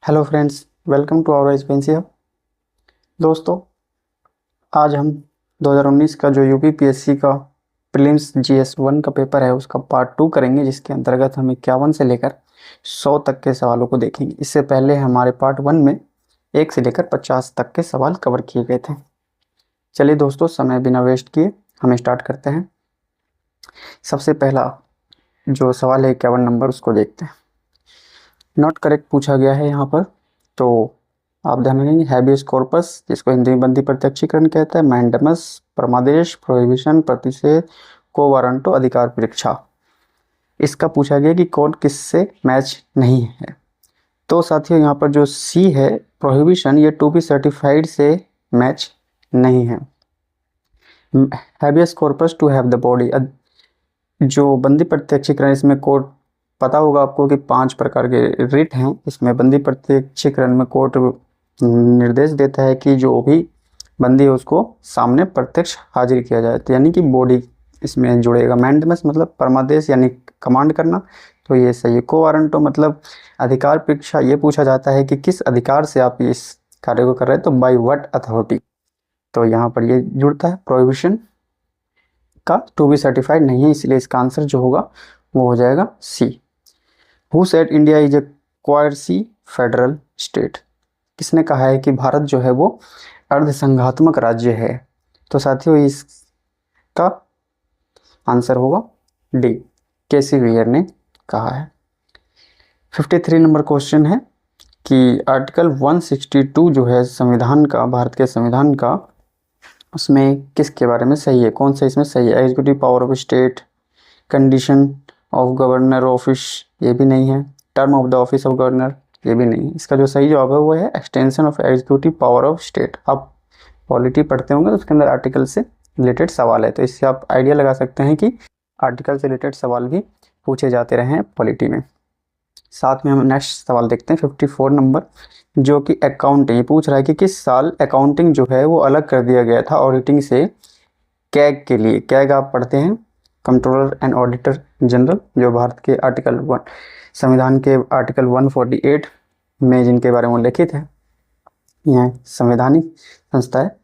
Hello friends, welcome to our agency hub. दोस्तों, आज हम 2019 का जो यूपीपीएससी का प्रीलिम्स जीएस 1 का पेपर है उसका पार्ट 2 करेंगे, जिसके अंतर्गत हम 51 से लेकर 100 तक के सवालों को देखेंगे। इससे पहले हमारे पार्ट 1 में 1 से लेकर 50 तक के सवाल कवर किए गए थे। चलिए दोस्तों, समय बिना वेस्ट किए हम स्टार्ट करते हैं। सबसे पहला जो सवाल है 51 नंबर, उसको देखते हैं। नॉट करेक्ट पूछा गया है यहाँ पर, तो आप ध्यान रखेंगे। हैबियस कॉर्पस, जिसको हिंदी में बंदी प्रत्यक्षीकरण कहते हैं। मैंडमस, परमादेश, प्रोहिबिशन, प्रतिषेध, को वारंटो, अधिकार परीक्षा। इसका पूछा गया कि कौन किससे मैच नहीं है। तो साथियों, यहाँ पर जो सी है प्रोहिबिशन, ये टू बी सर्टिफाइड से मैच नहीं है। Habeas corpus, to have the body, जो बंदी प्रत्यक्षीकरण, इसमें कोर्ट पता होगा आपको कि 5 प्रकार के रिट हैं। इसमें बंदी प्रत्यक्षीकरण में कोर्ट निर्देश देता है कि जो भी बंदी है उसको सामने प्रत्यक्ष हाजिर किया जाए, तो यानी कि बॉडी इसमें जुड़ेगा। मैंडमस मतलब परमादेश यानी कमांड करना, तो ये सही है। को वारंटो मतलब अधिकार परीक्षा, ये पूछा जाता है कि किस अधिकार से आप इस कार्य को कर रहे हैं, तो बाय व्हाट अथॉरिटी, तो यहाँ पर ये जुड़ता है। प्रोहिबिशन का टू बी सर्टिफाइड नहीं है, इसलिए इसका आंसर जो होगा वो हो जाएगा C. Who said India is a quasi federal state, किसने कहा है कि भारत जो है वो अर्धसंघात्मक राज्य है, तो साथियों इसका आंसर होगा डी, केसी वियर ने कहा है। 53 नंबर क्वेश्चन है कि आर्टिकल 162 जो है संविधान का, भारत के संविधान का, उसमें किसके बारे में सही है, कौन सा इसमें सही है। Executive power of state, condition of governor office, ये भी नहीं है। Term of the office of governor, ये भी नहीं है। इसका जो सही जवाब है वो है extension of executive power of state. आप पॉलिटी पढ़ते होंगे तो उसके अंदर आर्टिकल से रिलेटेड सवाल है, तो इससे आप आइडिया लगा सकते हैं कि आर्टिकल से रिलेटेड सवाल भी पूछे जाते रहे हैं पॉलिटी में। साथ में हम नेक्स्ट सवाल देखते हैं 54 नंबर, जो कि अकाउंटिंग पूछ रहा है कि किस साल अकाउंटिंग जो है वो अलग कर दिया गया था ऑडिटिंग से कैग के लिए। कैग आप पढ़ते हैं, कंट्रोलर एंड ऑडिटर जनरल, जो भारत के आर्टिकल 1 संविधान के आर्टिकल 148 में जिनके बारे में लिखित है, यह संवैधानिक संस्था है।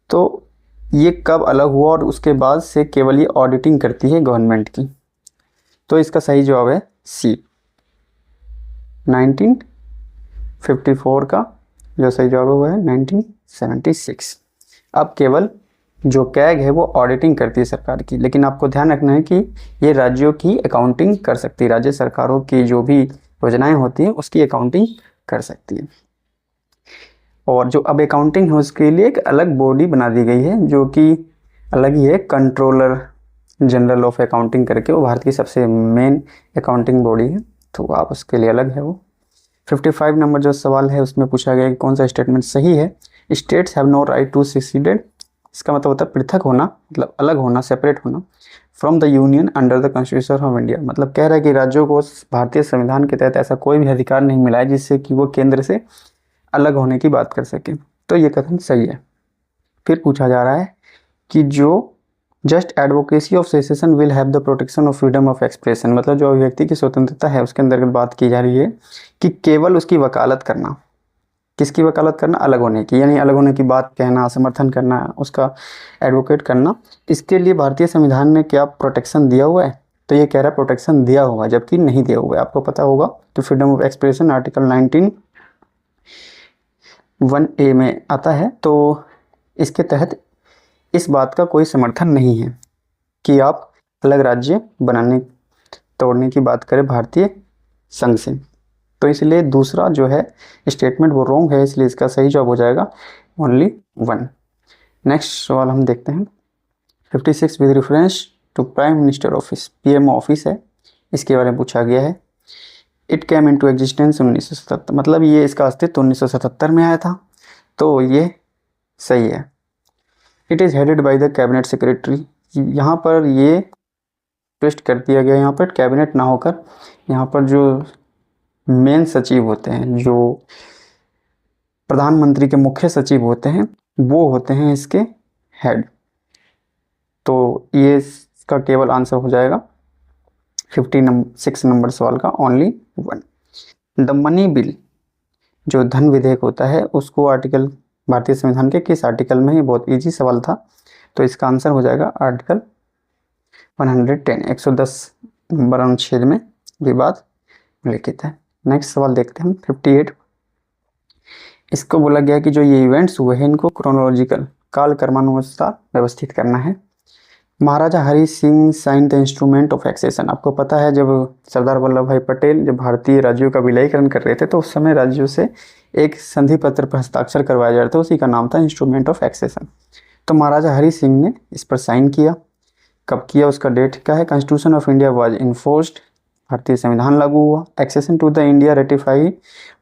तो ये कब अलग हुआ और उसके बाद से केवल ये ऑडिटिंग करती है गवर्नमेंट की, तो इसका सही जवाब है सी, 1954 का जो सही जवाब है वो है 1976। अब केवल जो कैग है वो ऑडिटिंग करती है सरकार की, लेकिन आपको ध्यान रखना है कि ये राज्यों की अकाउंटिंग कर सकती है। राज्य सरकारों की जो भी योजनाएं होती हैं उसकी अकाउंटिंग कर सकती है। और जो अब अकाउंटिंग है उसके लिए एक अलग बॉडी बना दी गई है, जो कि अलग ही है, कंट्रोलर जनरल ऑफ अकाउंटिंग करके, वो भारत की सबसे मेन अकाउंटिंग बॉडी है, तो आप उसके लिए अलग है वो। 55 नंबर जो सवाल है उसमें पूछा गया कि कौन सा स्टेटमेंट सही है। States have no right to seceded, इसका मतलब होता है पृथक होना, मतलब अलग होना, सेपरेट होना, from the union under the constitution of India. मतलब कह रहा है कि राज्यों को भारतीय संविधान के तहत ऐसा कोई भी अधिकार नहीं मिला है जिससे कि वो केंद्र से अलग होने की बात कर सके, तो ये कथन सही है। फिर पूछा जा रहा है कि जो just advocacy of cessation will have the protection of freedom of expression, मतलब जो अभिव्यक्ति की स्वतंत्रता है उसके अंदर बात की जा रही है कि केवल उसकी वकालत करना, किसकी वकालत करना, अलग होने की, यानी अलग होने की बात कहना, समर्थन करना, उसका एडवोकेट करना, इसके लिए भारतीय संविधान ने क्या प्रोटेक्शन दिया हुआ है, तो ये कह रहा है प्रोटेक्शन दिया हुआ है, जबकि नहीं दिया हुआ है। आपको पता होगा कि freedom of expression article 19(1)(a) में आता है, तो इसके तहत इस बात का कोई समर्थन नहीं है कि आप अलग राज्य बनाने तोड़ने की बात करें भारतीय संघ से, तो इसलिए दूसरा जो है स्टेटमेंट वो रॉन्ग है, इसलिए इसका सही जवाब हो जाएगा ओनली 1। नेक्स्ट सवाल हम देखते हैं 56 with reference to prime minister office, PMO office है, इसके बारे में पूछा गया है। इट कैम इनटू एग्जिस्टेंस 1977, मतलब ये इसका अस्तित्व 1977 में आया था, तो ये सही है। It is headed by the cabinet secretary, यहाँ पर ये ट्विस्ट कर दिया गया, यहाँ पर कैबिनेट ना होकर यहाँ पर जो मेन सचिव होते हैं, जो प्रधानमंत्री के मुख्य सचिव होते हैं, वो होते हैं इसके हेड, तो ये इसका केवल आंसर हो जाएगा 56 नंबर सवाल का ओनली 1। द मनी बिल जो धन विधेयक होता है उसको आर्टिकल, भारतीय संविधान के किस आर्टिकल में? ये बहुत इजी सवाल था, तो इसका आंसर हो जाएगा आर्टिकल 110, 110 नंबर अनुच्छेद में विवाद उल्लिखित है। नेक्स्ट सवाल देखते हैं 58। इसको बोला गया कि जो ये इवेंट्स हुए हैं इनको क्रोनोलॉजिकल, काल क्रमानुसार व्यवस्थित करना है। Maharaja Hari Singh sign the instrument of accession. आपको पता है जब सरदार वल्लभ भाई पटेल जब भारतीय राज्यों का विलयीकरण कर रहे थे तो उस समय राज्यों से एक संधि पत्र पर हस्ताक्षर करवाया जा रहा था, उसी का नाम था इंस्ट्रूमेंट ऑफ एक्सेशन। तो महाराजा हरि सिंह ने इस पर साइन किया। कब किया उसका डेट क्या है? Constitution of India was enforced, भारतीय संविधान लागू हुआ। Accession to the India ratify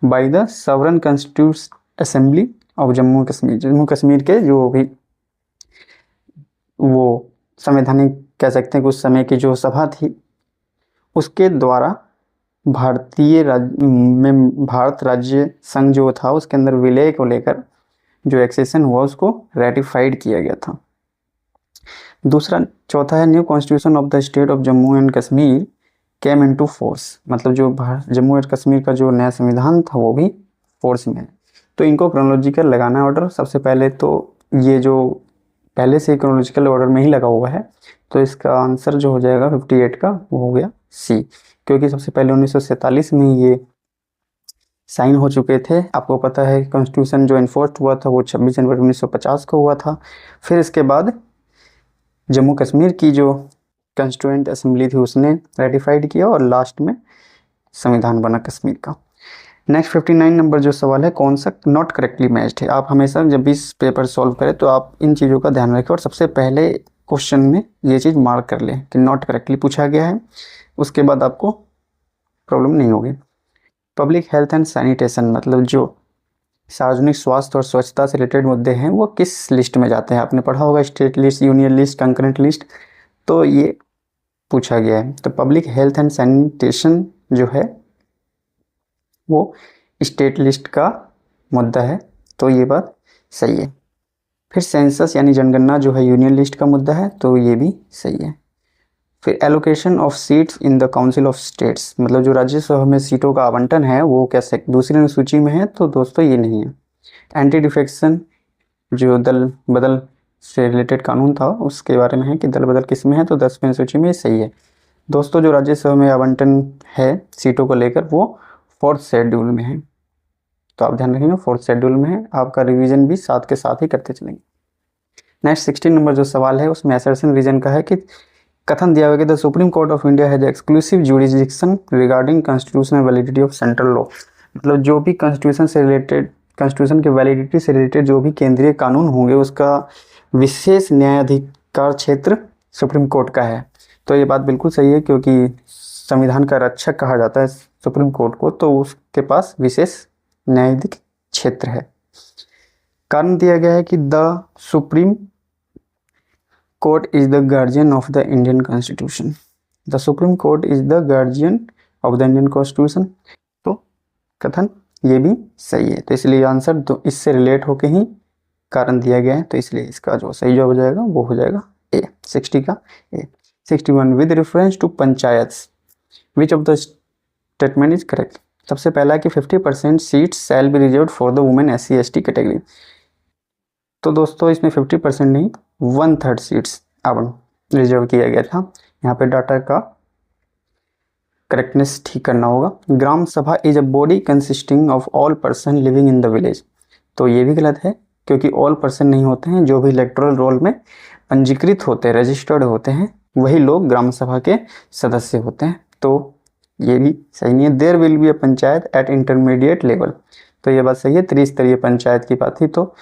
by the sovereign constitute assembly of Jammu Kashmir. Jammu Kashmir के जो भी वो संवैधानिक कह सकते हैं कि उस समय की जो सभा थी उसके द्वारा भारतीय राज्य में भारत राज्य संघ जो था उसके अंदर विलय को लेकर जो एक्सेशन हुआ उसको रेटिफाइड किया गया था। दूसरा, चौथा है new constitution of the state of Jammu and Kashmir came into force. मतलब जो जम्मू एंड कश्मीर का जो नया संविधान था वो भी फोर्स में है। तो इनको क्रोनोलॉजिकल लगाना है ऑर्डर। सबसे पहले तो ये जो पहले से क्रोनोलॉजिकल ऑर्डर में ही लगा हुआ है, तो इसका आंसर जो हो जाएगा 58 का वो हो गया सी, क्योंकि सबसे पहले 1947 में ये साइन हो चुके थे। आपको पता है कॉन्स्टिट्यूशन जो इन्फोर्स हुआ था वो 26 जनवरी 1950 को हुआ था। फिर इसके बाद जम्मू कश्मीर की जो कॉन्स्टिट्यूएंट असेंबली थी उसने रेटिफाइड किया और लास्ट में संविधान बना कश्मीर का। नेक्स्ट 59 नंबर जो सवाल है, कौन सा नॉट करेक्टली मैच्ड है? आप हमेशा जब भी इस पेपर सॉल्व करें तो आप इन चीज़ों का ध्यान रखें और सबसे पहले क्वेश्चन में ये चीज़ मार्क कर लें कि नॉट करेक्टली पूछा गया है, उसके बाद आपको प्रॉब्लम नहीं होगी। पब्लिक हेल्थ एंड सैनिटेशन, मतलब जो सार्वजनिक स्वास्थ्य और स्वच्छता से रिलेटेड मुद्दे हैं वो किस लिस्ट में जाते हैं? आपने पढ़ा होगा state list, union list, concurrent list, तो ये पूछा गया है। तो पब्लिक हेल्थ एंड सैनिटेशन जो है वो स्टेट लिस्ट का मुद्दा है, तो ये बात सही है। फिर सेंसस यानी जनगणना जो है यूनियन लिस्ट का मुद्दा है, तो ये भी सही है। फिर allocation of seats in the council of states, मतलब जो राज्यसभा में सीटों का आवंटन है वो कैसे दूसरी अनुसूची में है, तो दोस्तों ये नहीं है। एंटी डिफेक्शन जो दल बदल से रिलेटेड कानून था उसके बारे में है कि दल बदल किस में है, तो 10वीं अनुसूची में सही है। दोस्तों जो राज्यसभा में आवंटन है सीटों को लेकर वो 4th शेड्यूल में है, तो आप ध्यान रखिएगा 4th शेड्यूल में है। आपका रिवीजन भी साथ के साथ ही करते चलेंगे। नेक्स्ट 16 नंबर जो सवाल है उसमें असर्शन रीजन का है कि कथन दिया हुआ है the supreme court of India has exclusive jurisdiction regarding constitutional validity of central law. मतलब जो भी कॉन्स्टिट्यूशन से रिलेटेड, कॉन्स्टिट्यूशन के वैलिडिटी से रिलेटेड जो भी केंद्रीय कानून होंगे उसका विशेष न्यायाधिकार क्षेत्र सुप्रीम कोर्ट का है। तो ये बात बिल्कुल सही है, क्योंकि संविधान का रक्षक कहा जाता है सुप्रीम कोर्ट को, तो उसके पास विशेष न्यायाधिक क्षेत्र है। कारण दिया गया है कि the supreme court is the guardian of the Indian constitution. The supreme court is the guardian of the Indian constitution, तो कथन ये भी सही है। तो इसलिए आंसर तो इससे रिलेट होके ही कारण दिया गया है, तो इसलिए इसका जो सही जवाब हो जाएगा वो हो जाएगा ए, 60 का A. 61 with reference to panchayat which of the statement is correct. सबसे पहला है कि 50% seats shall be reserved for the women SC/ST category. तो दोस्तों इसमें 50% नहीं 1/3 सीट्स अब रिजर्व किया गया था। यहाँ पे डाटा का करेक्टनेस ठीक करना होगा। ग्राम सभा is a body consisting of all person living in the village, तो ये भी गलत है, क्योंकि ऑल पर्सन नहीं होते हैं। जो भी इलेक्टोरल रोल में पंजीकृत होते हैं, रजिस्टर्ड होते हैं, वही लोग ग्राम सभा के सदस्य होते हैं, तो ये भी सही नहीं है। There will be a panchayat at intermediate level, तो ये बात सही है। त्रिस्तरीय पंचायत की बात थी, तो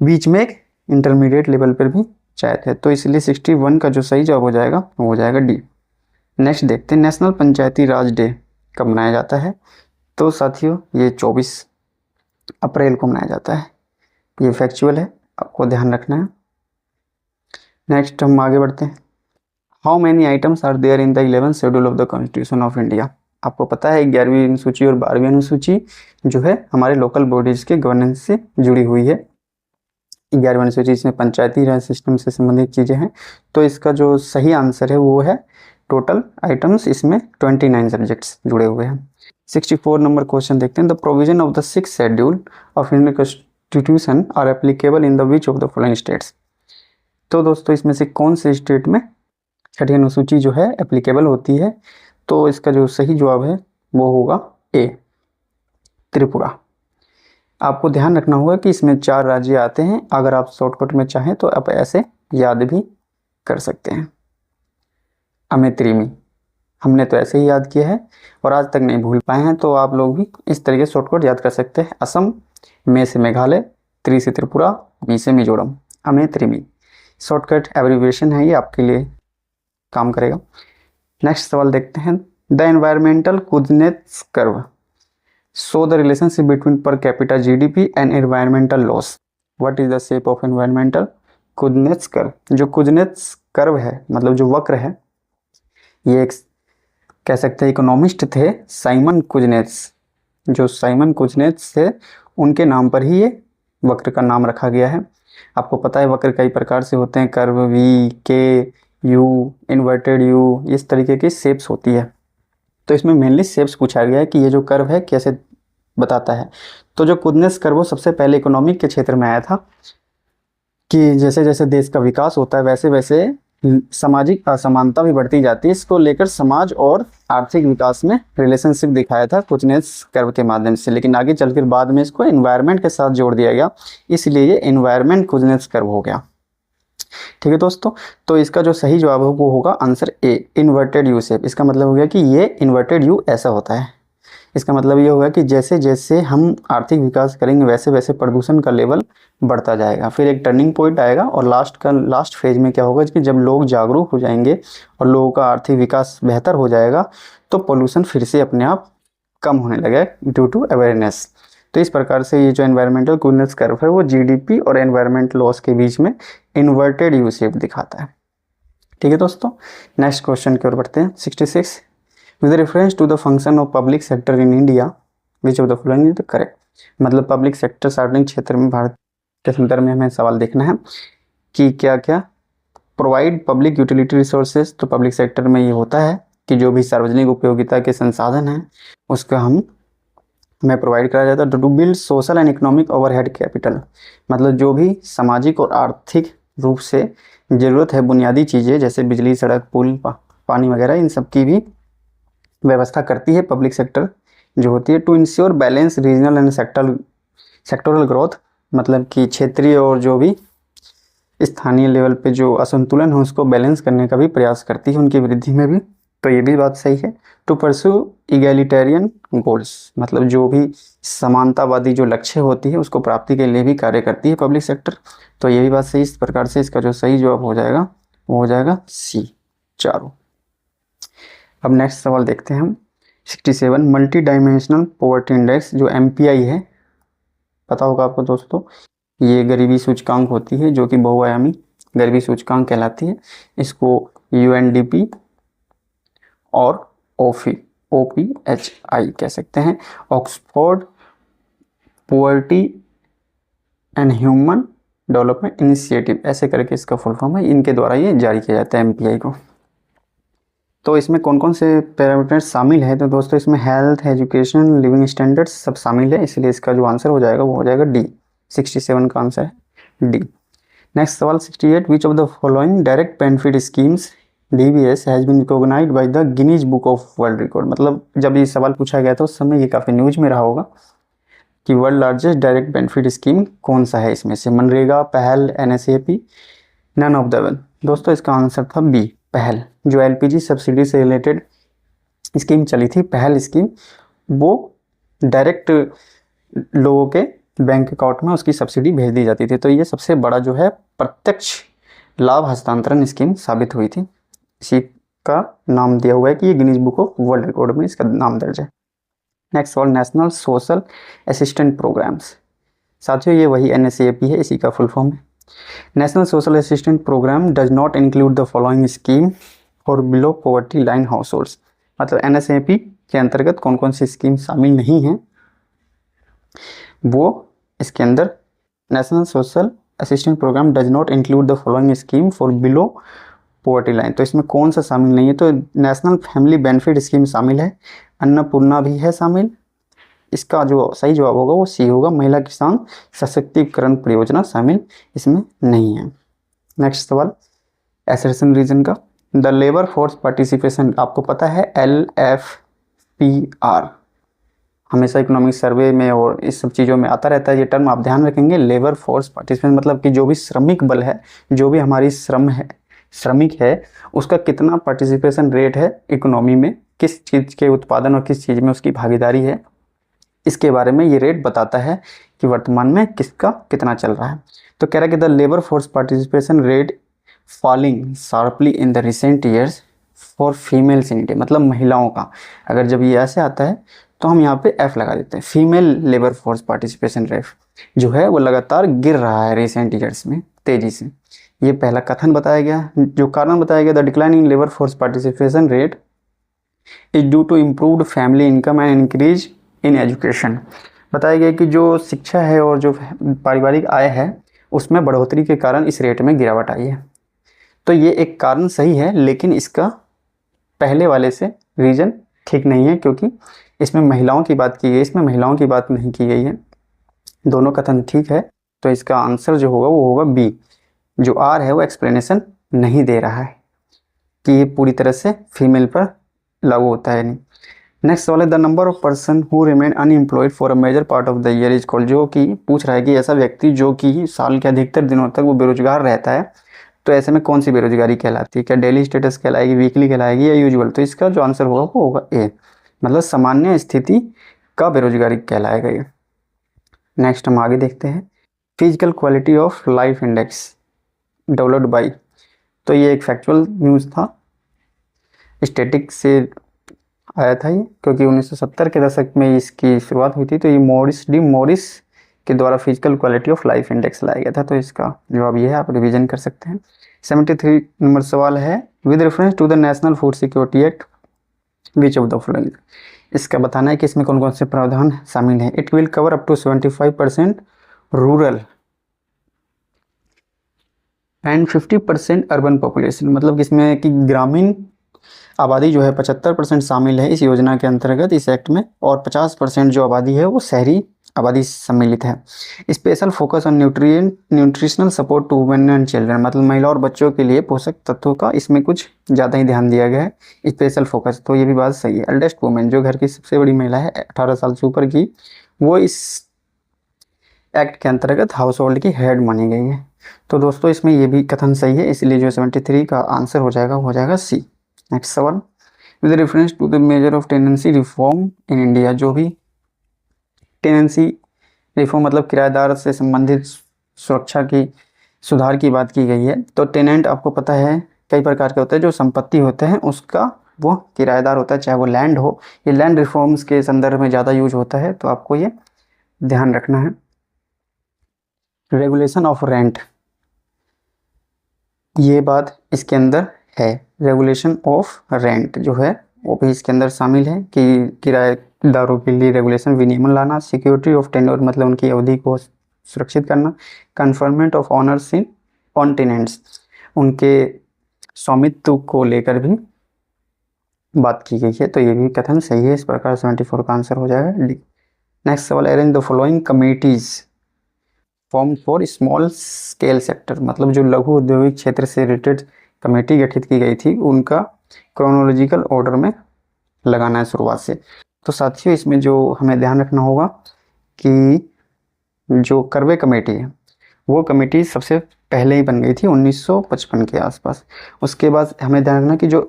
बीच में एक इंटरमीडिएट लेवल पर भी पंचायत है, तो इसलिए 61 का जो सही जवाब हो जाएगा वो हो जाएगा डी। नेक्स्ट देखते हैं नेशनल पंचायती राज डे कब मनाया जाता है। तो साथियों ये 24 अप्रैल को मनाया जाता है, ये फैक्चुअल है, आपको ध्यान रखना है। नेक्स्ट हम आगे बढ़ते हैं। How many items are there in the 11th schedule of the constitution of India. आपको पता है 11वीं अनुसूची और 12वीं अनुसूची जो है हमारे लोकल बॉडीज के गवर्नेंस से जुड़ी हुई है। 11वीं अनुसूची इसमें पंचायती राज सिस्टम से संबंधित चीज़ें हैं, तो इसका जो सही आंसर है वो है टोटल आइटम्स इसमें 29 सब्जेक्ट्स जुड़े हुए हैं। 64 नंबर क्वेश्चन देखते हैं। The provision of the 6th schedule of Indian constitution are applicable in the which of the following states. तो दोस्तों इसमें से कौन से स्टेट में छठी अनुसूची जो है एप्लीकेबल होती है? तो इसका जो सही जवाब है वो होगा ए, त्रिपुरा। आपको ध्यान रखना होगा कि इसमें 4 राज्य आते हैं। अगर आप शॉर्टकट में चाहें तो आप ऐसे याद भी कर सकते हैं। अमेत्रिमी हमने तो ऐसे ही याद किया है और आज तक नहीं भूल पाए हैं, तो आप लोग भी इस तरीके से शॉर्टकट याद कर सकते हैं। असम, मे से मेघालय, त्रि से त्रिपुरा, मी से मिजोरम, अमेत्रिमी शॉर्टकट एब्रिविएशन है, ये आपके लिए काम करेगा। नेक्स्ट सवाल देखते हैं। The environmental Kuznets curve show the relationship between per capita GDP and environmental loss. What is the shape of environmental Kuznets curve. जो कुजनेट्स कर्व है, मतलब जो वक्र है, ये एक कह सकते हैं इकोनॉमिस्ट थे साइमन कुजनेट्स। जो साइमन कुजनेट्स थे उनके नाम पर ही ये वक्र का नाम रखा गया है। आपको पता है वक्र कई प्रकार से होते हैं, कर्व, वी, के, यू, इन्वर्टेड यू, इस तरीके की शेप्स होती है। तो इसमें मेनली शेप्स पूछा गया है कि ये जो कर्व है कैसे बताता है। तो जो कुजनेट्स कर्व वो सबसे पहले इकोनॉमिक के क्षेत्र में आया था कि जैसे जैसे देश का विकास होता है वैसे वैसे सामाजिक असमानता भी बढ़ती जाती है। इसको लेकर समाज और आर्थिक विकास में रिलेशनशिप दिखाया था कुजनेट्स कर्व के माध्यम से, लेकिन आगे चलकर बाद में इसको एनवायरनमेंट के साथ जोड़ दिया गया, इसलिए ये एनवायरनमेंट कुजनेट्स कर्व हो गया। ठीक है दोस्तों, तो इसका जो सही जवाब है वो होगा answer A, inverted U shape. इसका मतलब हो गया कि ये इन्वर्टेड यू ऐसा होता है। इसका मतलब ये होगा कि जैसे जैसे हम आर्थिक विकास करेंगे वैसे वैसे प्रदूषण का लेवल बढ़ता जाएगा, फिर एक टर्निंग पॉइंट आएगा और लास्ट फेज में क्या होगा कि जब लोग जागरूक हो जाएंगे और लोगों का आर्थिक विकास बेहतर हो जाएगा तो पोल्यूशन फिर से अपने आप कम होने लगेगा ड्यू टू अवेयरनेस। तो इस प्रकार से ये जो एनवायरमेंटल कुजनेट्स कर्व है वो जीडीपी और एनवायरमेंट लॉस के बीच में इन्वर्टेड यू शेप दिखाता है। ठीक है दोस्तों, नेक्स्ट क्वेश्चन की ओर बढ़ते हैं। 66 with reference to the function of public sector in India which of the following is the correct. मतलब पब्लिक सेक्टर सार्वजनिक क्षेत्र में भारत के संदर्भ में हमें सवाल देखना है कि क्या क्या प्रोवाइड पब्लिक यूटिलिटी रिसोर्सेज। तो पब्लिक सेक्टर में ये होता है कि जो भी सार्वजनिक उपयोगिता के संसाधन हैं उसका हमें प्रोवाइड कराया जाता है। To build social and economic overhead capital, मतलब जो भी सामाजिक और आर्थिक रूप से ज़रूरत है बुनियादी चीज़ें जैसे बिजली, सड़क, पुल, पानी वगैरह, इन सब की भी व्यवस्था करती है पब्लिक सेक्टर जो होती है। To ensure balance regional and sectoral growth, मतलब कि क्षेत्रीय और जो भी स्थानीय लेवल पे जो असंतुलन है उसको बैलेंस करने का भी प्रयास करती है, उनकी वृद्धि में भी। तो ये भी बात सही है। टू परस्यू इगैलिटेरियन गोल्स, मतलब जो भी समानतावादी जो लक्ष्य होती है उसको प्राप्ति के लिए भी कार्य करती है पब्लिक सेक्टर। तो ये भी बात सही। इस प्रकार से इसका जो सही जवाब हो जाएगा वो हो जाएगा सी, चारों। अब नेक्स्ट सवाल देखते हैं हम। 67 मल्टी डायमेंशनल पॉवर्टी इंडेक्स जो MPI है, पता होगा आपको दोस्तों, ये गरीबी सूचकांक होती है जो कि बहुआयामी गरीबी सूचकांक कहलाती है। इसको UNDP और OPHI कह सकते हैं, Oxford poverty and human development initiative, ऐसे करके इसका फुल फॉर्म है। इनके द्वारा ये जारी किया जाता है MPI को। तो इसमें कौन कौन से पैरामीटर्स शामिल है? तो दोस्तों इसमें हेल्थ, एजुकेशन, लिविंग स्टैंडर्ड्स सब शामिल है, इसलिए इसका जो आंसर हो जाएगा वो हो जाएगा डी। 67 का आंसर है डी। नेक्स्ट सवाल 68 which of the following direct benefit schemes DBS has been recognised by the Guinness book of world record. मतलब जब ये सवाल पूछा गया था उस समय ये काफ़ी न्यूज में रहा होगा कि world largest direct benefit scheme कौन सा है इसमें से, मनरेगा, PAHAL, NSAP, none of the above. दोस्तों इसका आंसर था बी, पहल। जो LPG सब्सिडी से रिलेटेड स्कीम चली थी, पहल स्कीम, वो डायरेक्ट लोगों के बैंक अकाउंट में उसकी सब्सिडी भेज दी जाती थी। तो ये सबसे बड़ा जो है प्रत्यक्ष लाभ हस्तांतरण स्कीम साबित हुई थी। इसी का नाम दिया हुआ है कि ये Guinness book of world record में इसका नाम दर्ज है। नेक्स्ट सवाल नेशनल सोशल असिस्टेंट प्रोग्राम्स। साथियों ये वही NSAP है, इसी का फुल फॉर्म है। National social assistant programme does not include the following scheme for below poverty line households. मतलब NSAP के अंतर्गत कौन कौन सी स्कीम शामिल नहीं है वो इसके अंदर national social assistant programme does not include the following scheme for below poverty line. तो इसमें कौन सा शामिल नहीं है? तो नेशनल फैमिली बेनिफिट स्कीम शामिल है, अन्नपूर्णा भी है शामिल। इसका जो सही जवाब होगा वो सी होगा, महिला किसान सशक्तिकरण परियोजना शामिल इसमें नहीं है। नेक्स्ट सवाल एसेशन रीजन का। द लेबर फोर्स पार्टिसिपेशन, आपको पता है LFPR हमेशा इकोनॉमिक सर्वे में और इस सब चीज़ों में आता रहता है, ये टर्म आप ध्यान रखेंगे। लेबर फोर्स पार्टिसिपेशन मतलब कि जो भी श्रमिक बल है, जो भी हमारी श्रमिक है, उसका कितना पार्टिसिपेशन रेट है इकोनॉमी में, किस चीज़ के उत्पादन और किस चीज़ में उसकी भागीदारी है, इसके बारे में ये रेट बताता है कि वर्तमान में किसका कितना चल रहा है। तो कह रहा है कि the labour force participation rate falling sharply in the recent years for females in India, मतलब महिलाओं का। अगर जब ये ऐसे आता है तो हम यहाँ पे F लगा देते हैं। Female labour force participation rate जो है वो लगातार गिर रहा है रिसेंट ईयर्स में तेजी से। ये पहला कथन बताया गया। जो कारण बताया गया, the decline in labour force participation rate is due to improved family income and increase in education. बताया गया कि जो शिक्षा है और जो पारिवारिक आय है उसमें बढ़ोतरी के कारण इस रेट में गिरावट आई है। तो ये एक कारण सही है, लेकिन इसका पहले वाले से रीजन ठीक नहीं है, क्योंकि इसमें महिलाओं की बात की गई, इसमें महिलाओं की बात नहीं की गई है। दोनों कथन ठीक है, तो इसका आंसर जो होगा वो होगा बी। जो आर है वो एक्सप्लेनेशन नहीं दे रहा है कि ये पूरी तरह से फीमेल पर लागू होता है नहीं। नेक्स्ट सवाल है the number of person who remain unemployed for a major part of the year is called. जो कि पूछ रहा है कि ऐसा व्यक्ति जो कि साल के अधिकतर दिनों तक वो बेरोजगार रहता है, तो ऐसे में कौन सी बेरोजगारी कहलाती है? क्या डेली स्टेटस कहलाएगी, वीकली कहलाएगी या यूजुअल? तो इसका जो आंसर होगा वो होगा ए, मतलब सामान्य स्थिति का बेरोजगारी कहलाएगा ये। नेक्स्ट हम आगे देखते हैं physical quality of life index developed by. तो ये एक फैक्चुअल न्यूज़ था, स्टैटिक से आया था ये, क्योंकि 1970 के दशक में इसकी शुरुआत हुई थी। तो ये मॉरिस के द्वारा physical quality of life index लाया गया था। तो इसका जवाब ये है, आप रिवीजन कर सकते हैं। 73 नंबर सवाल है with reference to the National Food Security Act which of the following. इसका बताना है कि इसमें कौन कौन से प्रावधान शामिल हैं। It will cover up to 75% rural and 50% urban population, मतलब कि इसमें कि ग्रामीण आबादी जो है 75% शामिल है इस योजना के अंतर्गत इस एक्ट में, और 50% जो आबादी है वो शहरी आबादी सम्मिलित है। Special focus on nutritional support to women and children, मतलब महिला और बच्चों के लिए पोषक तत्वों का इसमें कुछ ज़्यादा ही ध्यान दिया गया है, स्पेशल फोकस। तो ये भी बात सही है। एल्डेस्ट वुमेन, जो घर की सबसे बड़ी महिला है 18 साल से ऊपर की, वो इस एक्ट के अंतर्गत हाउस होल्ड की हेड मानी गई है। तो दोस्तों इसमें ये भी कथन सही है, इसलिए जो 73 का आंसर हो जाएगा सी। नेक्स्ट सवाल with reference to the major of tenancy reform in India. जो भी टेनेंसी रिफॉर्म मतलब किराएदार से संबंधित सुरक्षा की सुधार की बात की गई है। तो टेनेंट आपको पता है कई प्रकार के होते हैं, जो संपत्ति होते हैं उसका वो किराएदार होता है, चाहे वो लैंड हो। ये लैंड रिफॉर्म्स के संदर्भ में ज़्यादा यूज होता है, तो आपको ये ध्यान रखना है। रेगुलेशन ऑफ रेंट, ये बात इसके अंदर है। रेगुलेशन ऑफ रेंट जो है वो भी इसके अंदर शामिल है कि किराएदारों के लिए रेगुलेशन विनियमन लाना। सिक्योरिटी ऑफ टेन्योर मतलब उनकी अवधि को सुरक्षित करना। Conferment of honours in on tenants, उनके स्वामित्व को लेकर भी बात की गई है। तो ये भी कथन सही है, इस प्रकार 74 का आंसर हो जाएगा डी। नेक्स्ट सवाल arrange the following committees form for small scale sector, मतलब जो लघु औद्योगिक क्षेत्र से रिलेटेड कमेटी गठित की गई थी उनका क्रोनोलॉजिकल ऑर्डर में लगाना है शुरुआत से। तो साथियों इसमें जो हमें ध्यान रखना होगा कि जो करवे कमेटी है वो कमेटी सबसे पहले ही बन गई थी 1955 के आसपास। उसके बाद हमें ध्यान रखना कि जो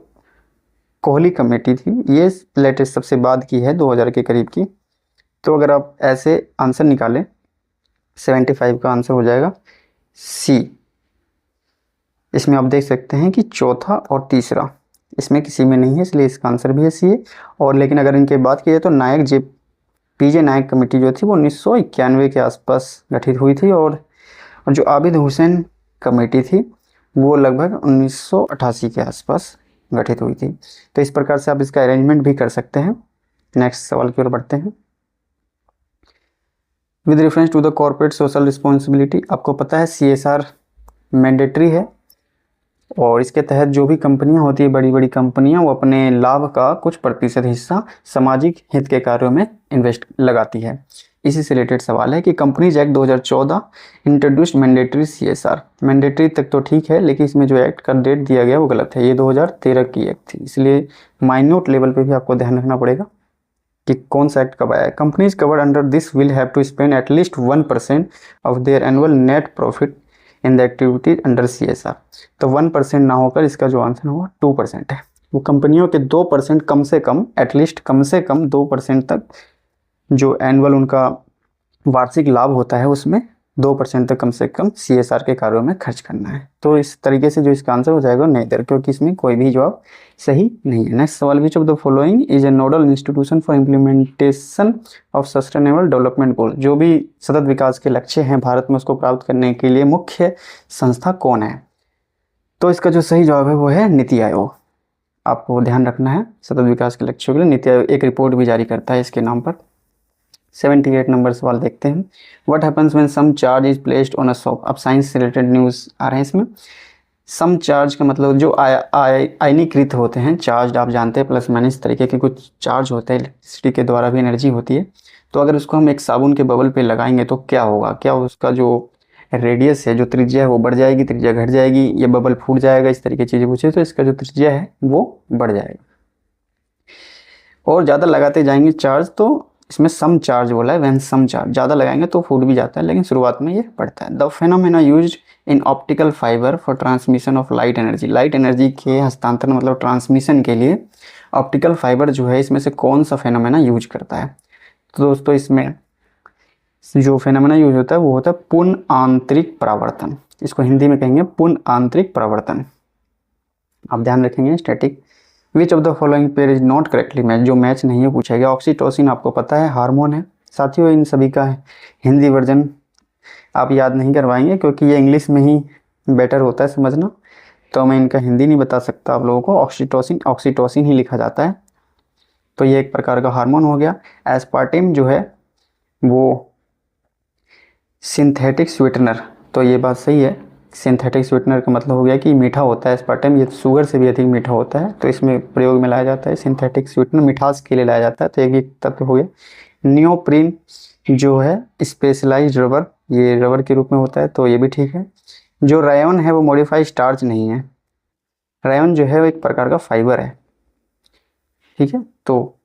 कोहली कमेटी थी ये लेटेस्ट सबसे बाद की है, 2000 के करीब की। तो अगर आप ऐसे आंसर निकालें 75 का आंसर हो जाएगा सी। इसमें आप देख सकते हैं कि चौथा और तीसरा इसमें किसी में नहीं है, इसलिए इसका आंसर भी है सी। और लेकिन अगर इनके बात की जाए तो पीजे नायक कमेटी जो थी वो 1991 के आसपास गठित हुई थी, और जो आबिद हुसैन कमेटी थी वो लगभग 1988 के आसपास गठित हुई थी। तो इस प्रकार से आप इसका अरेंजमेंट भी कर सकते हैं। नेक्स्ट सवाल की ओर बढ़ते हैं। With reference to the corporate social responsibility, आपको पता है CSR मैंडेटरी है और इसके तहत जो भी कंपनियां होती है, बड़ी बड़ी कंपनियां, वो अपने लाभ का कुछ प्रतिशत हिस्सा सामाजिक हित के कार्यों में इन्वेस्ट लगाती है। इसी से रिलेटेड सवाल है कि companies act 2014 introduced mandatory CSR. Mandatory तक तो ठीक है, लेकिन इसमें जो एक्ट का डेट दिया गया वो गलत है, ये 2013 की एक्ट थी, इसलिए माइन्यूट लेवल पे भी आपको ध्यान रखना पड़ेगा कि कौन सा एक्ट कब आया है। Companies covered under this will have to spend at least 1% of their annual net profit in the activity under CSR। तो 1% ना होकर इसका जो आंसर होगा 2% है। वो कंपनियों के 2% कम से कम, एटलीस्ट कम से कम 2% तक जो एनुअल उनका वार्षिक लाभ होता है उसमें 2% तक कम से कम CSR के कार्यों में खर्च करना है। तो इस तरीके से जो इसका आंसर हो जाएगा नेदर, क्योंकि इसमें कोई भी जवाब सही नहीं है। नेक्स्ट सवाल, विच of the following is a nodal institution for implementation of sustainable development goal. जो भी सतत विकास के लक्ष्य हैं भारत में, उसको प्राप्त करने के लिए मुख्य संस्था कौन है? तो इसका जो सही जवाब है वो है नीति आयोग। आपको ध्यान रखना है, सतत विकास के लक्ष्यों के लिए नीति आयोग एक रिपोर्ट भी जारी करता है इसके नाम पर। 78 नंबर सवाल देखते हैं। What happens when some charge is placed on a shop. अब साइंस से रिलेटेड न्यूज़ आ रहे हैं इसमें। सम चार्ज का मतलब जो आयनीकृत होते हैं चार्ज, आप जानते हैं, प्लस माइनस तरीके के कुछ चार्ज होते हैं, इलेक्ट्रिसिटी के द्वारा भी एनर्जी होती है। तो अगर उसको हम एक साबुन के बबल पे लगाएंगे तो क्या होगा? क्या उसका जो रेडियस है, जो त्रिज्या है, वो बढ़ जाएगी, त्रिज्या घट जाएगी, ये बबल फूट जाएगा, इस तरीके की चीज़ें पूछे तो इसका जो त्रिज्या है वो बढ़ जाएगा। और ज़्यादा लगाते जाएंगे चार्ज, तो इसमें सम चार्ज बोला है, व्हेन सम चार्ज, ज़्यादा लगाएंगे तो फूट भी जाता है, लेकिन शुरुआत में ये बढ़ता है। The phenomena used in optical fibre for transmission of light energy. Light energy के हस्तांतरण मतलब ट्रांसमिशन के लिए ऑप्टिकल फाइबर जो है, इसमें से कौन सा फेनोमेना यूज करता है? तो दोस्तों इसमें जो फेनोमेना यूज होता है वो होता है पूर्ण आंतरिक परावर्तन। इसको हिंदी में कहेंगे पूर्ण आंतरिक परावर्तन। आप ध्यान रखेंगे static. Which of the following pair is not correctly match. जो मैच नहीं है पूछा गया। ऑक्सीटोसिन आपको पता है हार्मोन है साथियों, इन सभी का हिंदी वर्जन आप याद नहीं करवाएंगे क्योंकि ये इंग्लिश में ही बेटर होता है समझना, तो मैं इनका हिंदी नहीं बता सकता आप लोगों को। ऑक्सीटोसिन, ऑक्सीटोसिन ही लिखा जाता है। तो ये एक प्रकार का हार्मोन हो गया। एस्पार्टिम जो है वो सिंथेटिक स्वीटनर, तो ये बात सही है। सिंथेटिक स्वीटनर का मतलब हो गया कि मीठा होता है एस्पार्टम, ये शुगर से भी अधिक मीठा होता है, तो इसमें प्रयोग में लाया जाता है सिंथेटिक स्वीटनर, मिठास के लिए लाया जाता है। तो एक भी तत्व हो गया। नियोप्रीन जो है स्पेशलाइज्ड रबर, ये रबर के रूप में होता है, तो ये भी ठीक है। जो रायोन है वो मॉडिफाइड स्टार्च नहीं है। रायोन जो है वो एक प्रकार का फाइबर है, ठीक है। तो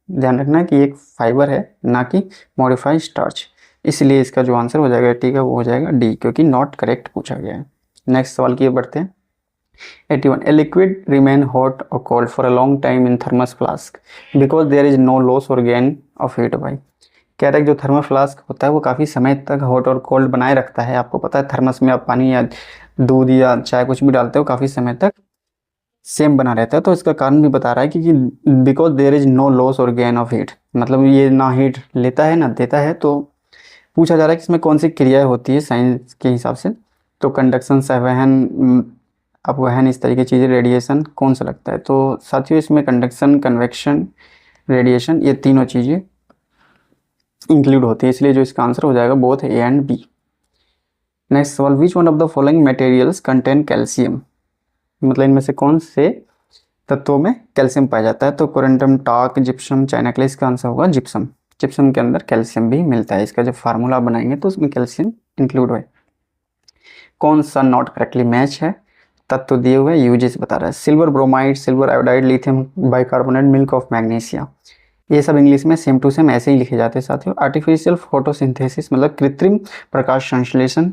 ध्यान रखना कि एक फाइबर है ना कि मॉडिफाइड स्टार्च, इसलिए इसका जो आंसर हो जाएगा ठीक है वो हो जाएगा डी, क्योंकि नॉट करेक्ट पूछा गया है। नेक्स्ट सवाल की बढ़ते हैं। 81 a liquid remain hot or cold for a long time in thermos flask because there is no loss or gain of heat by. कह रहा है जो थर्मस फ्लास्क होता है वो काफ़ी समय तक हॉट और कोल्ड बनाए रखता है। आपको पता है थर्मस में आप पानी या दूध या चाय कुछ भी डालते हो, काफ़ी समय तक सेम बना रहता है। तो इसका कारण भी बता रहा है कि because there is no loss or gain of heat, मतलब ये ना हीट लेता है ना देता है। तो पूछा जा रहा है कि इसमें कौन सी क्रियाएं होती है साइंस के हिसाब से। तो कंडक्शन, संवहन, अपवहन, इस तरह की चीज़ें, रेडिएशन, कौन सा लगता है? तो साथियों इसमें कंडक्शन, कन्वेक्शन, रेडिएशन, ये तीनों चीज़ें इंक्लूड होती है, इसलिए जो इसका आंसर हो जाएगा both A and B. Next सवाल, which one of the following materials contain calcium, मतलब इनमें से कौन से तत्वों में कैल्शियम पाया जाता है? तो कोरेंटम, टाक, जिप्सम, चाइनाक्ले, इसका आंसर होगा जिप्सम। जिप्सम के अंदर कैल्शियम भी मिलता है, इसका जब फार्मूला बनाएंगे तो उसमें कैल्शियम इंक्लूड है। कौन सा नॉट करेक्टली मैच है? तत्व दिए हुए यूजेस बता रहा है। Silver bromide, silver iodide, lithium bicarbonate, milk of magnesia, ये सब इंग्लिश में सेम टू सेम ऐसे ही लिखे जाते हैं साथियों। आर्टिफिशियल फोटोसिंथेसिस मतलब कृत्रिम प्रकाश संश्लेषण,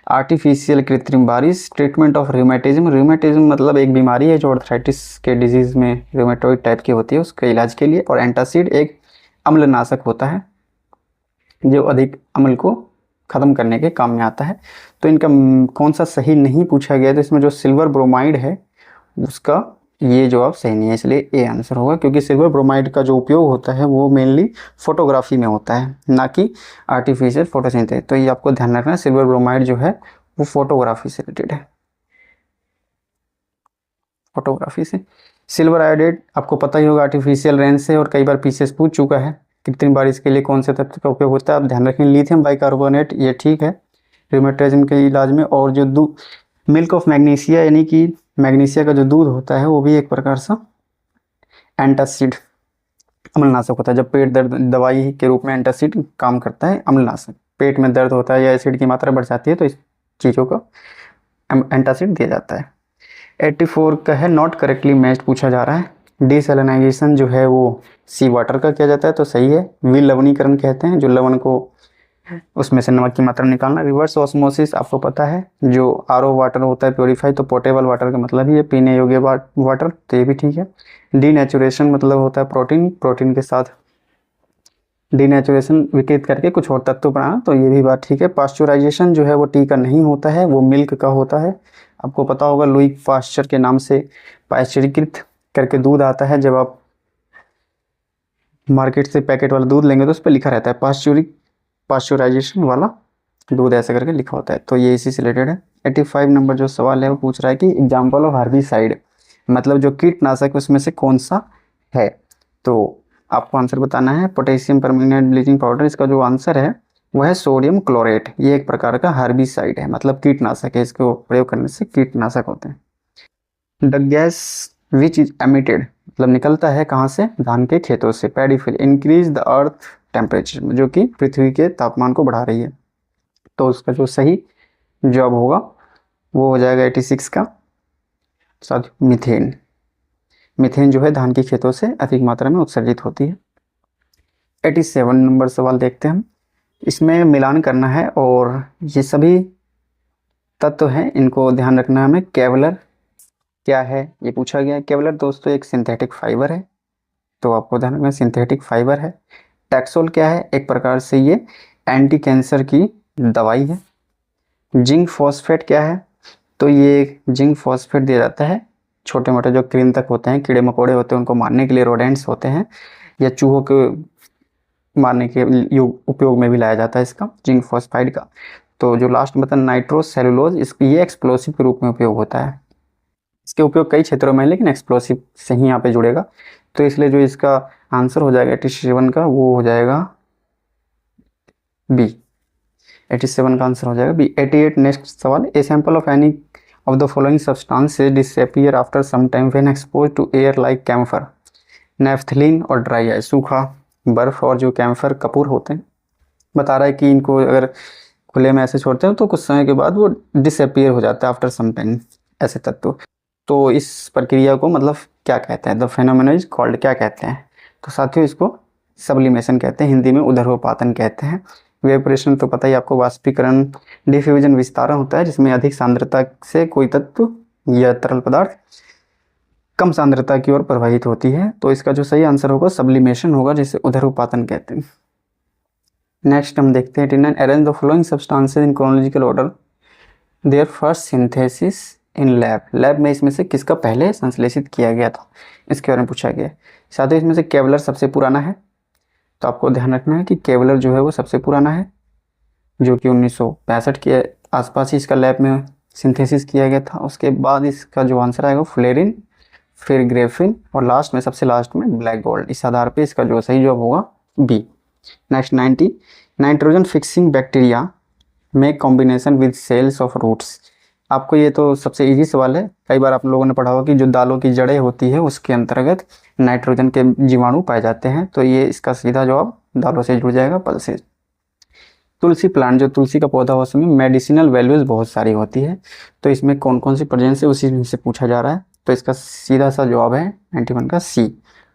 आर्टिफिशियल कृत्रिम बारिश, ट्रीटमेंट ऑफ रूमेटिज्म, रूमेटिज्म मतलब एक बीमारी है जो आर्थराइटिस के डिजीज में रूमेटॉइड टाइप की होती है, उसके इलाज के लिए। और एंटासिड एक अम्लनाशक होता है जो अधिक अम्ल को ख़त्म करने के काम में आता है। तो इनका कौन सा सही नहीं पूछा गया, तो इसमें जो सिल्वर ब्रोमाइड है उसका ये जवाब सही नहीं है, इसलिए ए आंसर होगा। क्योंकि सिल्वर ब्रोमाइड का जो उपयोग होता है वो मेनली फोटोग्राफी में होता है, ना कि आर्टिफिशियल फोटोसिंथेसिस। तो ये आपको ध्यान रखना है, सिल्वर ब्रोमाइड जो है वो फोटोग्राफी से रिलेटेड है, फोटोग्राफी से। सिल्वर आयोडेट आपको पता ही होगा आर्टिफिशियल रेन से, और कई बार पीसीएस पूछ चुका है। कृत्रिम बारिश के लिए कौन से तत्व का उपयोग होता है? आप ध्यान रखें, लिथियम बाइकार्बोनेट, ये ठीक है रूमेटिज्म के इलाज में। और जो मिल्क ऑफ मैग्नीशिया यानी कि मैग्नीशिया का जो दूध होता है वो भी एक प्रकार से एंटासिड अम्लनाशक होता है। जब पेट दर्द दवाई के रूप में एंटासिड काम करता है। अम्लनाशक, पेट में दर्द होता है या एसिड की मात्रा बढ़ जाती है तो इस चीज़ों को एंटासिड दिया जाता है। 84 का है नॉट करेक्टली मैच्ड पूछा जा रहा है। डिसैलिनाइजेशन जो है वो सी वाटर का किया जाता है तो सही है। विलवणीकरण कहते हैं जो लवण को उसमें से नमक की मात्रा निकालना। रिवर्स ऑस्मोसिस आपको पता है, जो आरओ वाटर होता है प्योरीफाई, तो पोर्टेबल वाटर का मतलब ही है पीने योग्य वाटर, तो ये भी ठीक है। डीनेचुरेशन मतलब होता है प्रोटीन के साथ डीनेचुरेशन विकृत करके कुछ और तत्व बनाना, तो ये भी बात ठीक है। पास्चुराइजेशन जो है वो टी का नहीं होता है, वो मिल्क का होता है। आपको पता होगा लुई पास्चर के नाम से पाश्चरीकृत करके दूध आता है। जब आप मार्केट से पैकेट वाला दूध लेंगे तो उस पर लिखा रहता है पास्चुराइजेशन वाला दूध, ऐसे करके लिखा होता है, तो ये इसी से रिलेटेड है। 85 नंबर जो सवाल है वो पूछ रहा है कि एग्जाम्पल ऑफ हर्बिसाइड, मतलब जो कीटनाशक उसमें से कौन सा है, तो आपको आंसर बताना है। पोटेशियम परमैंगनेट ब्लीचिंग पाउडर, इसका जो आंसर है वह है सोडियम क्लोरेट। ये एक प्रकार का हर्बिसाइड है, मतलब कीटनाशक है, इसको प्रयोग करने से कीटनाशक होते हैं। The gas which is emitted, मतलब निकलता है कहाँ से, धान के खेतों से। Paddy field increase the earth temperature, जो कि पृथ्वी के तापमान को बढ़ा रही है, तो उसका जो सही जवाब होगा वो हो जाएगा 86 का साथ मीथेन। मीथेन जो है धान की खेतों से अधिक मात्रा में उत्सर्जित होती है। 87 नंबर सवाल देखते हैं हम। इसमें मिलान करना है और ये सभी तत्व हैं, इनको ध्यान रखना है हमें। केवलर क्या है ये पूछा गया है। केवलर दोस्तों एक सिंथेटिक फाइबर है, तो आपको ध्यान रखना सिंथेटिक फाइबर है। टैक्सोल क्या है, एक प्रकार से ये एंटी कैंसर की दवाई है। जिंक फॉस्फेट क्या है, तो ये जिंक फॉस्फेट दिया जाता है छोटे मोटे जो कृंतक होते हैं, कीड़े मकोड़े होते हैं, उनको मारने के लिए, रोडेंट्स होते हैं या चूहों के मारने के उपयोग में भी लाया जाता है इसका, जिंक फॉस्फाइड का। तो जो लास्ट में बताया नाइट्रोसेलुलोज, ये एक्सप्लोसिव के रूप में उपयोग होता है। इसके उपयोग कई क्षेत्रों में है लेकिन एक्सप्लोसिव से ही यहाँ पे जुड़ेगा, तो इसलिए जो इसका आंसर हो जाएगा 87 का वो हो जाएगा बी। 87 का आंसर हो जाएगा बी। 88 नेक्स्ट सवाल। A sample of any of the following substances disappear after some time when exposed to air like camphor. Naphthalene और ड्राई आइस, सूखा बर्फ, और जो कैम्फर कपूर होते हैं, बता रहा है कि इनको अगर खुले में ऐसे छोड़ते हैं तो कुछ समय के बाद वो डिसअपीयर हो जाता है आफ्टर सम टाइम, ऐसे तत्व। तो इस प्रक्रिया को मतलब क्या कहते हैं, द फेनोमेनन इज कॉल्ड, क्या कहते हैं, तो साथियों इसको सब्लिमेशन कहते हैं, हिंदी में उदरपातन कहते हैं। वेपोरेशन तो पता ही आपको, वाष्पीकरण। डिफ्यूजन विस्तारण होता है जिसमें अधिक सांद्रता से कोई तत्व या तरल पदार्थ कम सांद्रता की ओर प्रवाहित होती है, तो इसका जो सही आंसर होगा सब्लिमेशन होगा, जिसे उदरपातन कहते हैं। नेक्स्ट हम देखते हैं 89 arrange the following substances in chronological order their first synthesis in lab में इसमें से किसका पहले संश्लेषित किया गया था, इसके बारे में पूछा गया है। साथ ही इसमें से केवलर सबसे पुराना है, तो आपको ध्यान रखना है कि केवलर जो है वो सबसे पुराना है, जो कि 1965 के आसपास ही इसका लैब में सिंथेसिस किया गया था। उसके बाद इसका जो आंसर आएगा फ्लेरिन, फिर ग्रेफिन, और लास्ट में सबसे लास्ट में ब्लैक गोल्ड। इस आधार पे इसका जो सही जवाब होगा B. Next 90 nitrogen fixing bacteria में combination with cells of roots. आपको ये तो सबसे इजी सवाल है, कई बार आप लोगों ने पढ़ा होगा कि जो दालों की जड़ें होती है उसके अंतर्गत नाइट्रोजन के जीवाणु पाए जाते हैं, तो ये इसका सीधा जवाब दालों से जुड़ जाएगा, पल्सेस। तुलसी प्लांट, जो तुलसी का पौधा हो उसमें मेडिसिनल वैल्यूज बहुत सारी होती है, तो इसमें कौन कौन सी प्रेजेंस है उसी से पूछा जा रहा है, तो इसका सीधा सा जवाब है 91 का सी,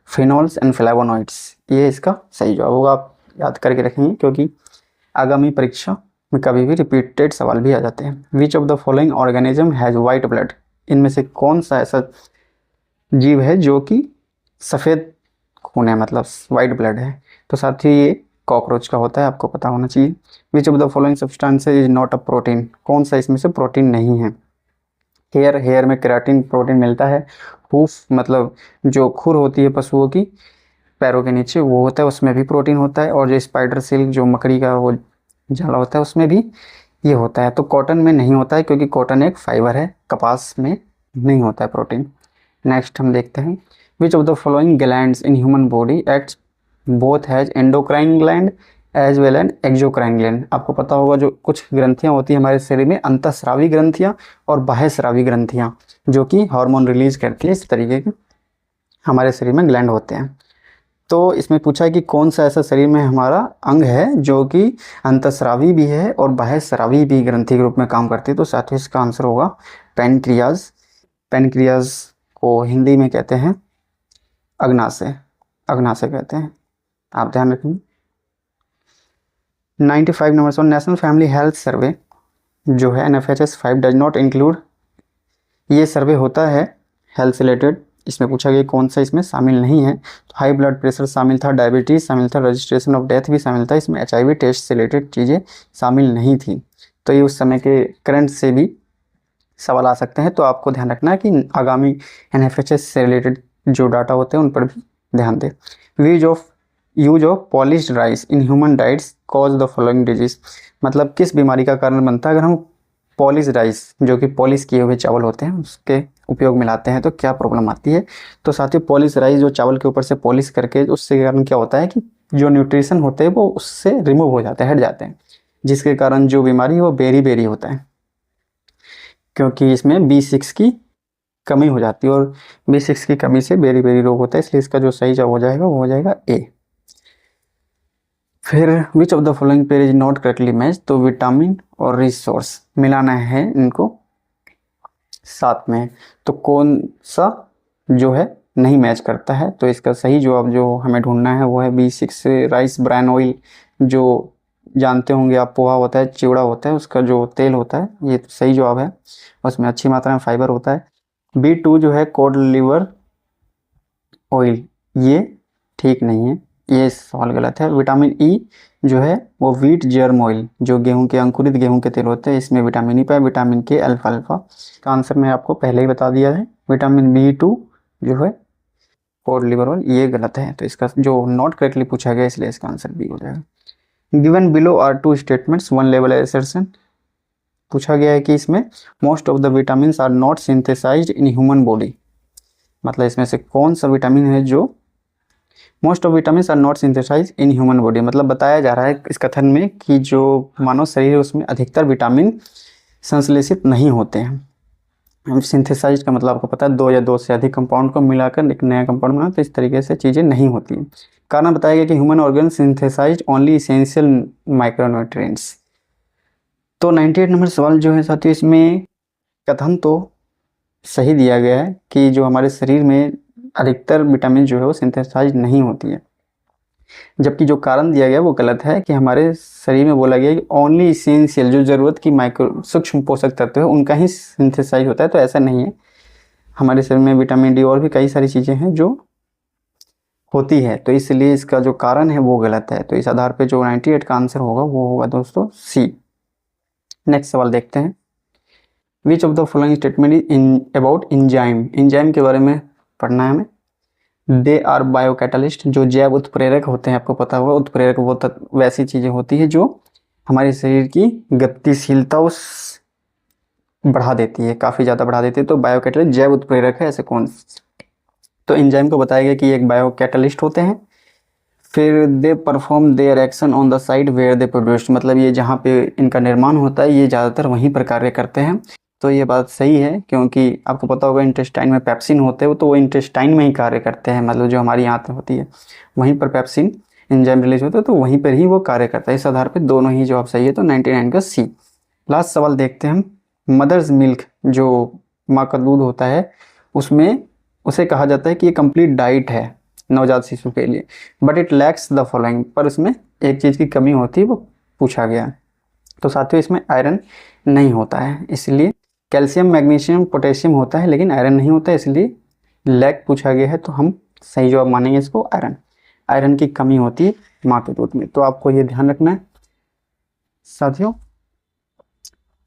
फिनोल्स एंड फ्लेवोनॉइड्स। ये इसका सही जवाब होगा, आप याद करके रखेंगे क्योंकि आगामी परीक्षा में कभी भी रिपीटेड सवाल भी आ जाते हैं। Which of the following organism has white blood, इनमें से कौन सा ऐसा जीव है जो कि सफ़ेद खून है, मतलब वाइट ब्लड है, तो साथ ही ये कॉकरोच का होता है, आपको पता होना चाहिए। विच of the following substances is not a protein, कौन सा इसमें से प्रोटीन नहीं है। हेयर में केराटिन प्रोटीन मिलता है। हूफ मतलब जो खुर होती है पशुओं की पैरों के नीचे, वो होता है, उसमें भी प्रोटीन होता है। और जो स्पाइडर सिल्क जो मकड़ी का वो जाला होता है उसमें भी ये होता है। तो कॉटन में नहीं होता है क्योंकि कॉटन एक फाइबर है, कपास में नहीं होता है प्रोटीन। नेक्स्ट हम देखते हैं which of the following glands in human body acts both has endocrine gland as well and exocrine gland. आपको पता होगा जो कुछ ग्रंथियां होती हैं हमारे शरीर में, अंतःस्रावी ग्रंथियां और बाह्यस्रावी ग्रंथियां, जो कि हार्मोन रिलीज करती है। इस तरीके के हमारे शरीर में ग्लैंड होते हैं। तो इसमें पूछा है कि कौन सा ऐसा शरीर में हमारा अंग है जो कि अंतःस्रावी भी है और बाह्यस्रावी भी ग्रंथि के रूप में काम करती है। तो साथ ही इसका आंसर होगा पैनक्रियाज। पैनक्रियाज को हिंदी में कहते हैं अग्नाशय, अग्नाशय कहते हैं, आप ध्यान रखेंगे। 95 number one, national family health survey जो है NFHS 5 डज नॉट इंक्लूड, ये सर्वे होता है हेल्थ से रिलेटेड। इसमें पूछा गया कौन सा इसमें शामिल नहीं है, तो हाई ब्लड प्रेशर शामिल था, डायबिटीज़ शामिल था, रजिस्ट्रेशन ऑफ डेथ भी शामिल था। इसमें HIV टेस्ट से रिलेटेड चीज़ें शामिल नहीं थी। तो ये उस समय के करंट से भी सवाल आ सकते हैं, तो आपको ध्यान रखना है कि आगामी NFHS से रिलेटेड जो डाटा होते हैं उन पर भी ध्यान दें। Use of polished rice in human diets cause the following disease, मतलब किस बीमारी का कारण बनता है अगर हम पॉलिश राइस, जो कि पॉलिश किए हुए चावल होते हैं, उसके उपयोग में लाते हैं, तो क्या प्रॉब्लम आती है। तो साथियों पॉलिश राइस जो चावल के ऊपर से पॉलिश करके, उससे कारण क्या होता है कि जो न्यूट्रिशन होते हैं वो उससे रिमूव हो जाते हैं, हट जाते हैं, जिसके कारण जो बीमारी है वो बेरी बेरी होता है, क्योंकि इसमें B6 की कमी हो जाती है और B6 की कमी से बेरी बेरी रोग होता है। इसलिए इसका जो सही जवाब हो जाएगा वो हो जाएगा A। फिर विच of the following pair is not correctly match, तो विटामिन और रिसोर्स मिलाना है इनको साथ में, तो कौन सा जो है नहीं मैच करता है। तो इसका सही जवाब जो हमें ढूंढना है वो है B6 राइस ब्रान ऑयल, जो जानते होंगे आप, पोहा होता है, चिवड़ा होता है, उसका जो तेल होता है, ये तो सही जवाब है, उसमें अच्छी मात्रा में फाइबर होता है। B2 जो है कोड लिवर ऑयल, ये ठीक नहीं है, ये सवाल गलत है। विटामिन E जो है वो व्हीट जर्म ऑयल, जो गेहूं के अंकुरित गेहूं के तेल होते हैं, इसमें विटामिन E पाए, विटामिन K, अल्फा अल्फा का आंसर मैं आपको पहले ही बता दिया है। विटामिन B2 जो है कोड लिवर ऑयल, ये गलत है, तो इसका जो नॉट करेक्टली पूछा गया इसलिए इसका आंसर B हो जाएगा। Given below are two statements one level assertion, पूछा गया है कि इसमें most of the vitamin are not synthesised in human body, मतलब इसमें से कौन सा विटामिन है जो most of vitamin are not synthesise in human body, मतलब बताया जा रहा है इस कथन में कि जो मानव शरीर है उसमें अधिकतर विटामिन संश्लेषित नहीं होते हैं। सिंथेसाइज का मतलब आपको पता है, दो या दो से अधिक कंपाउंड को मिलाकर एक नया कंपाउंड बना, तो इस तरीके से चीज़ें नहीं होती हैं। कारण बताया गया कि human organ synthesise only essential micronutrients. तो 98 नंबर सवाल जो है साथियों, इसमें कथन तो सही दिया गया है कि जो हमारे शरीर में अधिकतर विटामिन जो है वो सिंथेसाइज नहीं होती है, जबकि जो कारण दिया गया वो गलत है कि हमारे शरीर में बोला गया कि ओनली इसेंशियल, जो ज़रूरत की माइक्रो सूक्ष्म पोषक तत्व है उनका ही सिंथेसाइज होता है। तो ऐसा नहीं है, हमारे शरीर में विटामिन D और भी कई सारी चीज़ें हैं जो होती है, तो इसलिए इसका जो कारण है वो गलत है। तो इस आधार पे जो 98 का आंसर होगा वो होगा दोस्तों C। नेक्स्ट सवाल देखते हैं। Which of the following statement is in about enzyme, enzyme के बारे में पढ़ना है हमें। दे आर बायो कैटलिस्ट, जो जैव उत्प्रेरक होते हैं, आपको पता होगा उत्प्रेरक वो वैसी चीज़ें होती है जो हमारे शरीर की गतिशीलता उस बढ़ा देती है, काफ़ी ज़्यादा बढ़ा देती है, तो बायो कैटलिस्ट जैव उत्प्रेरक है ऐसे कौन। तो एंजाइम को बताया गया कि एक बायो कैटलिस्ट होते हैं। फिर they perform their action on the side where they produced, मतलब ये जहाँ पे इनका निर्माण होता है ये ज़्यादातर वहीं पर कार्य करते हैं। तो ये बात सही है, क्योंकि आपको पता होगा इंटेस्टाइन में पेप्सिन होते हैं, तो वो इंटेस्टाइन में ही कार्य करते हैं, मतलब जो हमारी आंत होती है वहीं पर पेप्सिन एंजाइम रिलीज होता है, तो वहीं पर ही वो कार्य करता है। इस आधार पर दोनों ही जवाब सही है, तो 99 का C। लास्ट सवाल देखते हैं हम। मदर्स मिल्क, जो माँ का दूध होता है, उसमें उसे कहा जाता है कि ये कंप्लीट डाइट है नवजात शिशु के लिए, but it lacks the following, पर उसमें एक चीज़ की कमी होती है, वो पूछा गया है। तो साथियों इसमें आयरन नहीं होता है, इसलिए कैल्शियम मैग्नीशियम पोटेशियम होता है लेकिन आयरन नहीं होता है, इसलिए लैक पूछा गया है, तो हम सही जवाब मानेंगे इसको आयरन। आयरन की कमी होती है माँ के दूध में, तो आपको ये ध्यान रखना है साथियों।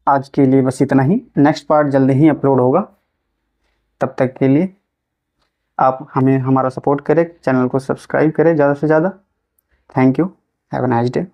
आज के लिए बस इतना ही, नेक्स्ट पार्ट जल्दी ही अपलोड होगा, तब तक के लिए आप हमें हमारा सपोर्ट करें, चैनल को सब्सक्राइब करें ज़्यादा से ज़्यादा। Thank you, have a nice day.